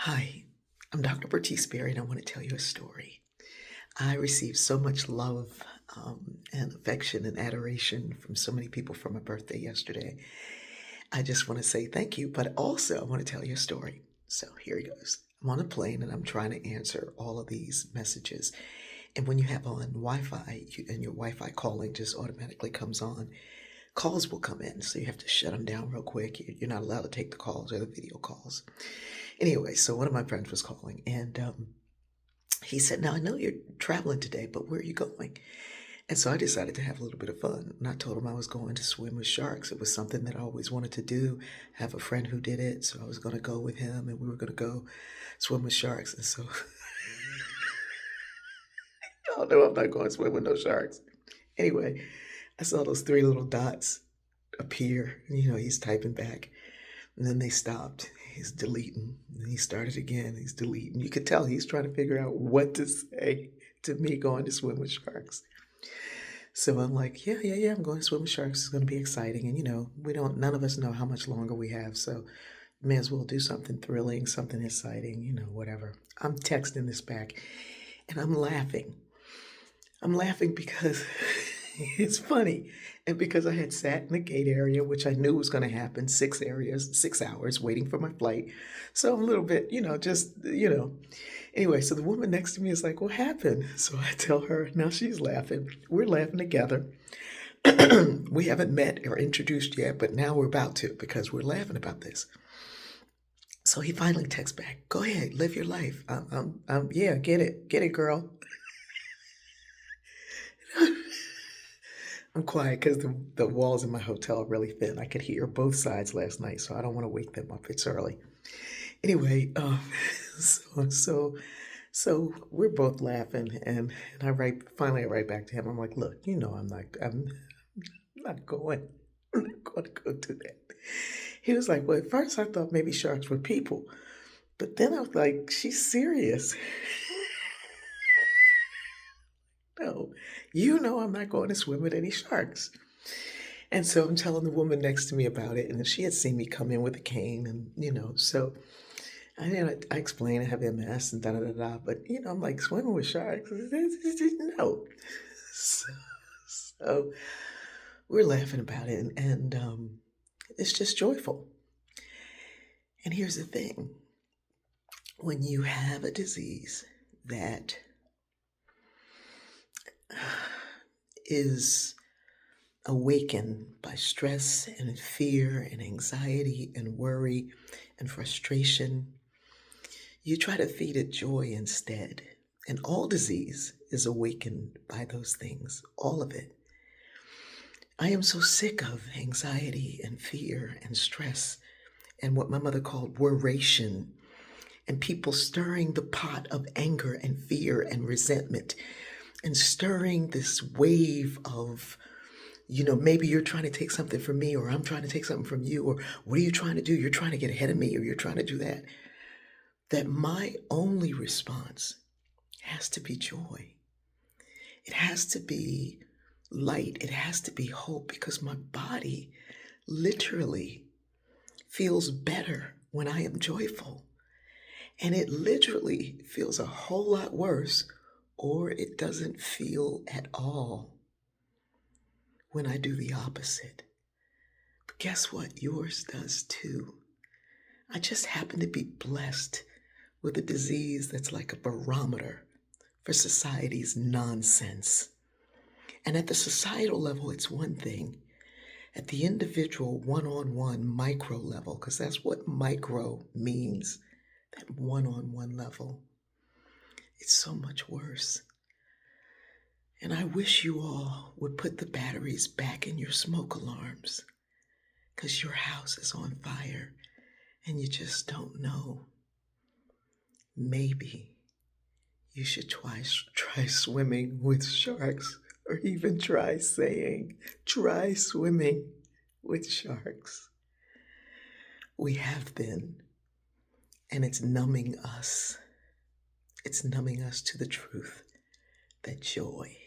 Hi, I'm Dr. Bertice Berry, and I want to tell you a story. I received so much love and affection and adoration from so many people for my birthday yesterday. I just want to say thank you, but also I want to tell you a story. So here it goes. I'm on a plane and I'm trying to answer all of these messages. And when you have on Wi Fi and your Wi Fi calling just automatically comes on, calls will come in. So you have to shut them down real quick. You're not allowed to take the calls or the video calls. Anyway, so one of my friends was calling and he said, "Now I know you're traveling today, but where are you going?" And so I decided to have a little bit of fun. And I told him I was going to swim with sharks. It was something that I always wanted to do. I have a friend who did it, so I was going to go with him and we were going to go swim with sharks. And so, oh no, I'm not going to swim with no sharks. Anyway, I saw those three little dots appear. He's typing back. And then they stopped. He's deleting. And he started again. He's deleting. You could tell he's trying to figure out what to say to me going to swim with sharks. So I'm like, yeah, yeah, yeah, I'm going to swim with sharks. It's going to be exciting. And, none of us know how much longer we have. So may as well do something thrilling, something exciting, whatever. I'm texting this back and I'm laughing. I'm laughing because it's funny. And because I had sat in the gate area, which I knew was going to happen, 6 hours waiting for my flight. So I'm a little bit, Anyway, so the woman next to me is like, "What happened?" So I tell her, now she's laughing. We're laughing together. We haven't met or introduced yet, but now we're about to because we're laughing about this. So he finally texts back, "Go ahead, live your life. Yeah, get it, girl." I'm quiet because the walls in my hotel are really thin. I could hear both sides last night, so I don't want to wake them up. It's early. Anyway, so so so we're both laughing, and finally I write back to him. I'm like, "Look, I'm not going. I'm not going to go do that." He was like, "Well, at first I thought maybe sharks were people, but then I was like, she's serious." No, I'm not going to swim with any sharks. And so I'm telling the woman next to me about it, and she had seen me come in with a cane, and so I explain I have MS and da da da da, but I'm like swimming with sharks. No, so, so we're laughing about it, and it's just joyful. And here's the thing: when you have a disease that is awakened by stress and fear and anxiety and worry and frustration, you try to feed it joy instead. And all disease is awakened by those things, all of it. I am so sick of anxiety and fear and stress and what my mother called worration and people stirring the pot of anger and fear and resentment and stirring this wave of, maybe you're trying to take something from me or I'm trying to take something from you, or what are you trying to do? You're trying to get ahead of me or you're trying to do that. That my only response has to be joy. It has to be light. It has to be hope because my body literally feels better when I am joyful. And it literally feels a whole lot worse or it doesn't feel at all when I do the opposite. But guess what? Yours does too. I just happen to be blessed with a disease that's like a barometer for society's nonsense. And at the societal level, it's one thing. At the individual, one on one, micro level, because that's what micro means, that one on one level, it's so much worse. And I wish you all would put the batteries back in your smoke alarms because your house is on fire and you just don't know. Maybe you should try swimming with sharks, or even try swimming with sharks. We have been, and it's numbing us. It's numbing us to the truth that joy,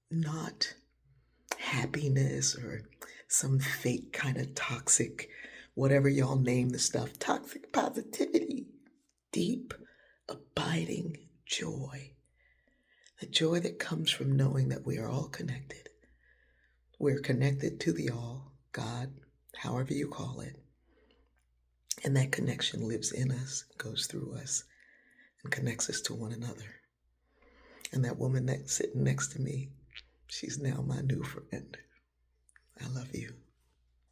not happiness or some fake kind of toxic whatever y'all name the stuff, toxic positivity, deep, abiding joy. The joy that comes from knowing that we are all connected. We're connected to the all, God, however you call it. And that connection lives in us, goes through us, and connects us to one another. And that woman that's sitting next to me, she's now my new friend. I love you.